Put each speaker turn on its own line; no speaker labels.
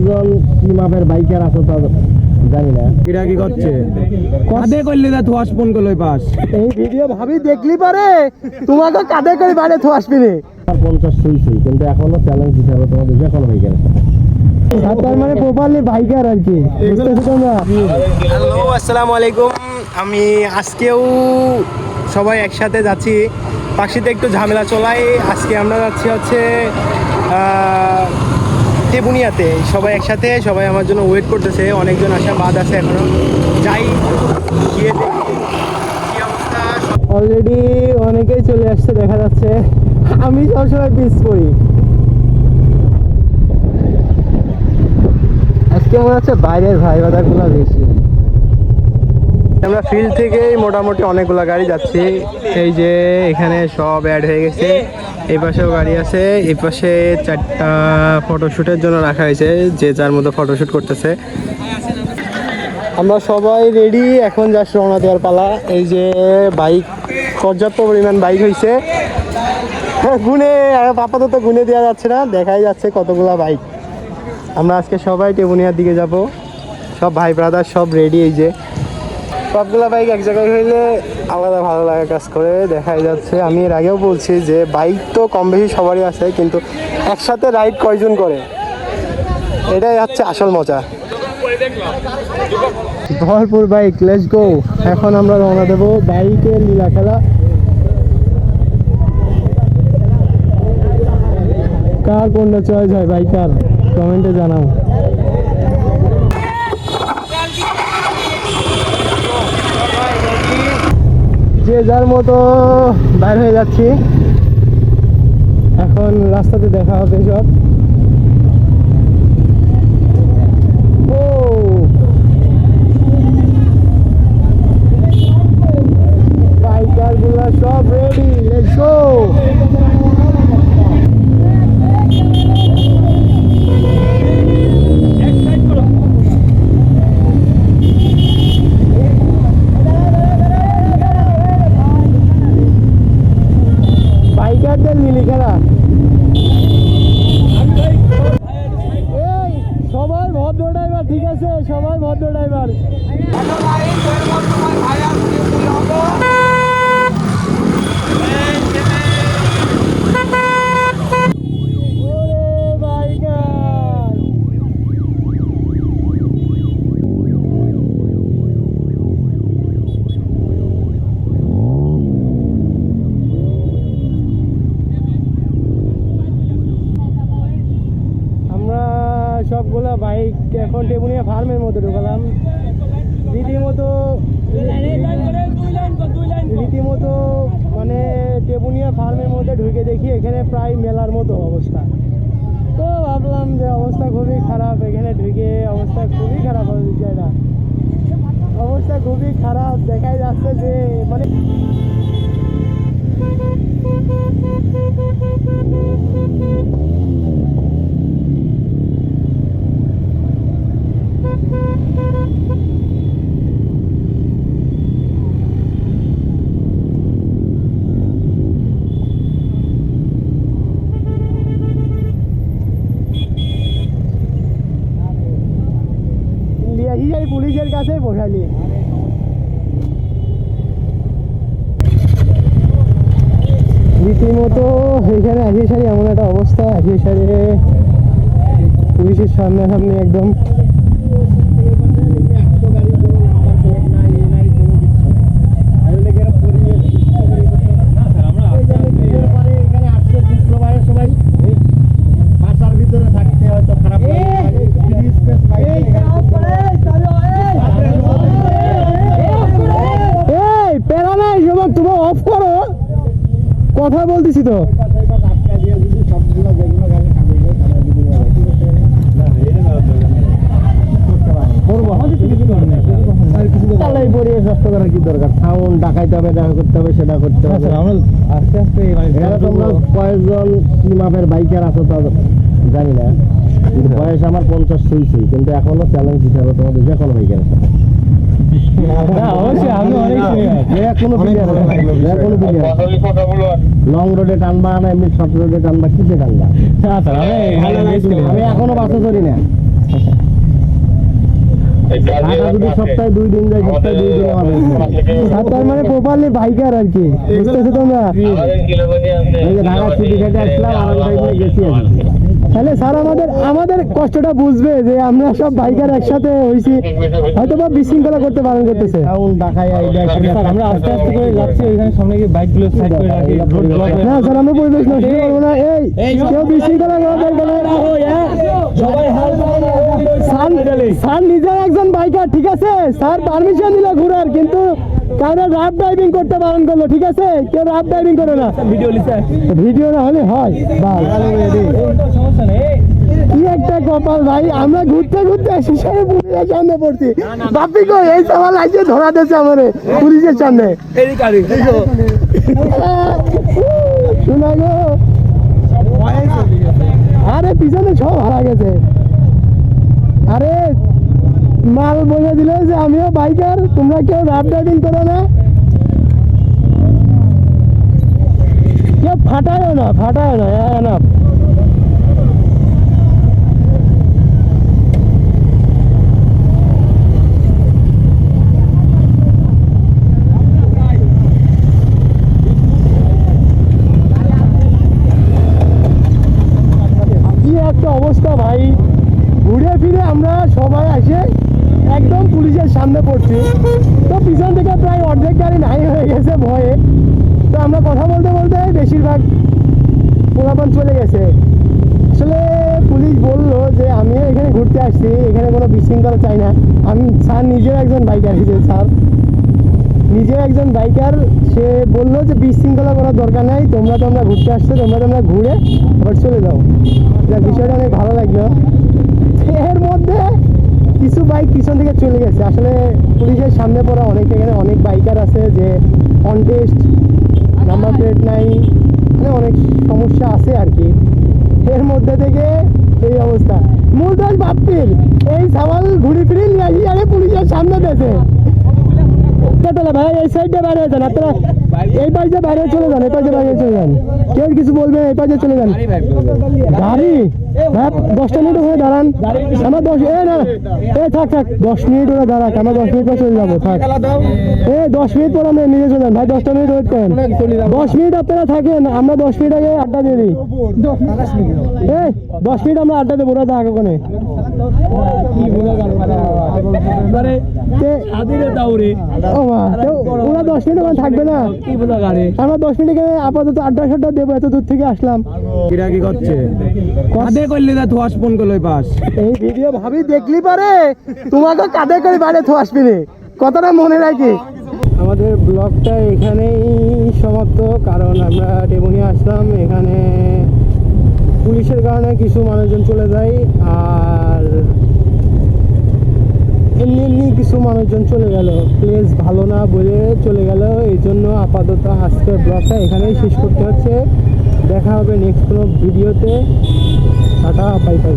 কয়েকজন কি মাপের বাইকার আছো তা জানি না। এটা কি করছে কাঁধে করলে না থোয়াস ফোন করলে পাস এই ভিডিও ভাবি দেখলি পারে তোমাকে কাঁধে করে বাইরে থোয়াস পিনে 50 ছুঁইছি কিন্তু এখনো চ্যালেঞ্জ হিসাবে তোমাদের এখনো বাইকার আছে। তার মানে প্রপারলি বাইকার আর কি বুঝতেছো তোমরা। হ্যালো আসসালামু আলাইকুম। আমি আজকেও সবাই একসাথে যাচ্ছি, পাখিতে একটু ঝামেলা চলাই। আজকে আমরা যাচ্ছি হচ্ছে তেবুনিয়াতে, সবাই একসাথে, সবাই আমার জন্য ওয়েট করতেছে, অনেকজন আসা বাদ আছে এখনো। যাই গিয়ে দেখি কি অবস্থা। অলরেডি অনেকেই চলে আসছে দেখা যাচ্ছে, আমি সবসময় পিস করি। আজকে মনে হচ্ছে বাইরের ভাই বাদাগুলো বেশি। আমরা ফিল্ড থেকেই মোটামুটি অনেকগুলো গাড়ি যাচ্ছি। এই যে এখানে সব অ্যাড হয়ে গেছে, এই পাশেও গাড়ি আছে, এই পাশে 4টা ফটোশ্যুটের জন্য রাখা হয়েছে, যে যার মতো ফটোশ্যুট করতেছে। আমরা সবাই রেডি, এখন জাস্ট রওনা দেওয়ার পালা। এই যে বাইক, পর্যাপ্ত পরিমাণ বাইক হয়েছে, গুনে আপাতত গুনে দেওয়া যাচ্ছে না, দেখাই যাচ্ছে কতগুলা বাইক। আমরা আজকে সবাই তেবুনিয়ার দিকে যাব, সব ভাই ব্রাদার সব রেডি। এই যে সবগুলা বাইক এক জায়গায় হইলে আলাদা ভালো লাগে কাজ করে, দেখাই যাচ্ছে। আমি এর আগেও বলছি যে বাইক তো কম বেশি সবারই আছে, কিন্তু একসাথে রাইড কয়জন করে এটাই হচ্ছে আসল মজা। ভরপুর বাইক, লেটস গো। এখন আমরা রওনা দেবো, বাইকের লীলা খেলা। কার কোনটা চয়েস হয় বাইকার কমেন্টে জানাও। যে যার মতো বাইর হয়ে যাচ্ছি, এখন রাস্তাতে দেখা হবে সব। ও বাইকার গুলা সব রেডি, লেটস গো। বাইকারদের লিলি খেলা, সবাই ভদ্র ড্রাইভার, ঠিক আছে, সবাই ভদ্র ড্রাইভার। সবগুলা বাইক এখন তেবুনিয়া ফার্মের মধ্যে ঢুকালাম। রীতিমতো মানে তেবুনিয়া ফার্মের মধ্যে ঢুকে দেখি এখানে প্রায় মেলার মতো অবস্থা। তো ভাবলাম যে অবস্থা খুবই খারাপ, এখানে ঢুকে অবস্থা খুবই খারাপ হয়ে যায় না, অবস্থা খুবই খারাপ। দেখাই যাচ্ছে যে মানে পুলিশের কাছে বসালি। রীতিমতো এখানে একই সারি এমন একটা অবস্থা, একই সারি পুলিশের সামনে সামনে একদম। কথা বলতেছি তো, কি দরকার, সাউন্ড ডাকাইতে হবে, দেখা করতে হবে, সেটা করতে হবে। আস্তে আস্তে তোমরা কয়েকজন কি মাপের বাইকার আছো তা জানি না, কিন্তু বয়স আমার 50 ছুঁইছি, কিন্তু এখনো চ্যালেঞ্জ হিসাবে তোমাদের এখনো বাইকার আছে। লং রোডে টানবা না এমনি শর্ট রোডে টানবা, কিসে টানবা? আমি এখনো বাসে চড়ি না, ঢাকা যদি সপ্তাহে 2 দিন যায়, সপ্তাহে 2 দিন হবে। আর তার মানে প্রপারলি বাইকার আর কি, বুঝতেছো তোমরা? এই যে ঢাকা সিটি ঘাটে আসলাম, আরাম বাইকে গেছি আর কি। তাহলে স্যার আমাদের কষ্টটা বুঝবে যে আমরা সব বাইকার একসাথে হইছি, হয়তো বা বিশৃঙ্খলা করতে বারণ করতেছে।
আমরা আস্তে আস্তে করে যাচ্ছি, ওইখানে সামনে গিয়ে বাইকগুলো সাইড করে রাখি।
না স্যার, আমরা পরিবেশ নষ্ট করবো না। এই কেউ বিশৃঙ্খলা করার দরকার নেই।
সবাই
স্যার নিজের একজন বাইকার, ঠিক আছে? স্যার পারমিশন দিল ঘোরার, কিন্তু কারো রাফ ড্রাইভিং করতে বারণ করলো, ঠিক আছে? কেউ রাফ ড্রাইভিং করে না। ভিডিও না হলে হয় বাস।
সমস্যা নেই।
কি একটা কপাল ভাই, আমরা ঘুরতে ঘুরতে শেষে পুলিশের সামনে পড়ছি। বাপি কই এই সবাই লাইছে ধরা দিয়েছে আমারে পুলিশের সামনে। শোনা গো, আরে পিছনে সব হারা গেছে। আরে মাল বলে দিল যে আমিও বাইকার, তোমরা কেউ রাফ ড্রাইভিং করো না, কেউ ফাটায়ও না, না। কি একটা অবস্থা ভাই, ঘুরে ফিরে আমরা সবাই আসে একদম পুলিশের সামনে পড়ছি। তো পিছন থেকে প্রায় অর্ধেক গাড়ি নাই হয়ে গেছে ভয়ে। তো আমরা কথা বলতে বলতে বেশিরভাগ পোলাপান চলে গেছে। আসলে পুলিশ বললো যে আমিও এখানে ঘুরতে আসছি, এখানে কোনো বিশৃঙ্খলা চাই না। আমি স্যার নিজের একজন বাইকার, স্যার নিজের একজন বাইকার, সে বললো যে বিশৃঙ্খলা করার দরকার নাই, তোমরা ঘুরতে আসছো, তোমরা ঘুরে আবার চলে যাও। যা বিষয়টা অনেক ভালো লাগলো। এর মধ্যে কিছু বাইক পিছন থেকে চলে গেছে। আসলে পুলিশের সামনে পড়া অনেক, এখানে অনেক বাইকার আছে যে কনটেস্ট, নাম্বার প্লেট নাই, মানে অনেক সমস্যা আছে আর কি। এর মধ্যে থেকে এই অবস্থা। মূল দোষ বাপ্পির, এই সামাল ঘুরি ফিরি নিয়ে আসি আরে পুলিশের সামনে দেশে। ভাই এই সাইডে বাইরে যান আপনারা, এই পাশে বাইরে চলে যান, এই পাশে বাইরে চলে যান, কেউ কিছু বলবে, এই পাশে চলে যান। গাড়ি ভাই 10টা মিনিট ওখানে দাঁড়ান, আমরা থাক 10 মিনিট ওরা দাঁড়াক, আমরা 10 মিনিট পর চলে যাবো। থাক 10 মিনিট পর আমরা নিজে চলে যান ভাই, 10টা মিনিট ওয়েট করেন। 10 মিনিট আপনারা থাকেন, আমরা 10 মিনিট আগে আড্ডা দিয়ে দিই। 10 মিনিট আমরা আড্ডা দেবো, ওরা থাক ওখানে। ওরা 10 মিনিট ওখানে থাকবে না, আমরা 10 মিনিট এখানে আপাতত আড্ডা সাড্ডা দেবো, এত দূর থেকে আসলাম।
কি করছে কাঁধে করলে না থোয়াস ফোন করলো পাস।
এই ভিডিও ভাবি দেখলি পারে, তোমাকে কাঁধে করে বাইরে তো আসবি না, কথাটা মনে রাখি। আমাদের ব্লগটা এখানেই সমাপ্ত, কারণ আমরা ডেমোনিয়া আসলাম, এখানে পুলিশের কারণে কিছু মানুষজন চলে যায়, আর এমনি কিছু মানুষজন চলে গেল, প্লেস ভালো না বলে চলে গেল। এই জন্য আপাতত আজকের ব্লগটা এখানেই শেষ করতে হচ্ছে। দেখা হবে নেক্সট কোনো ভিডিওতে। Tata, bye bye.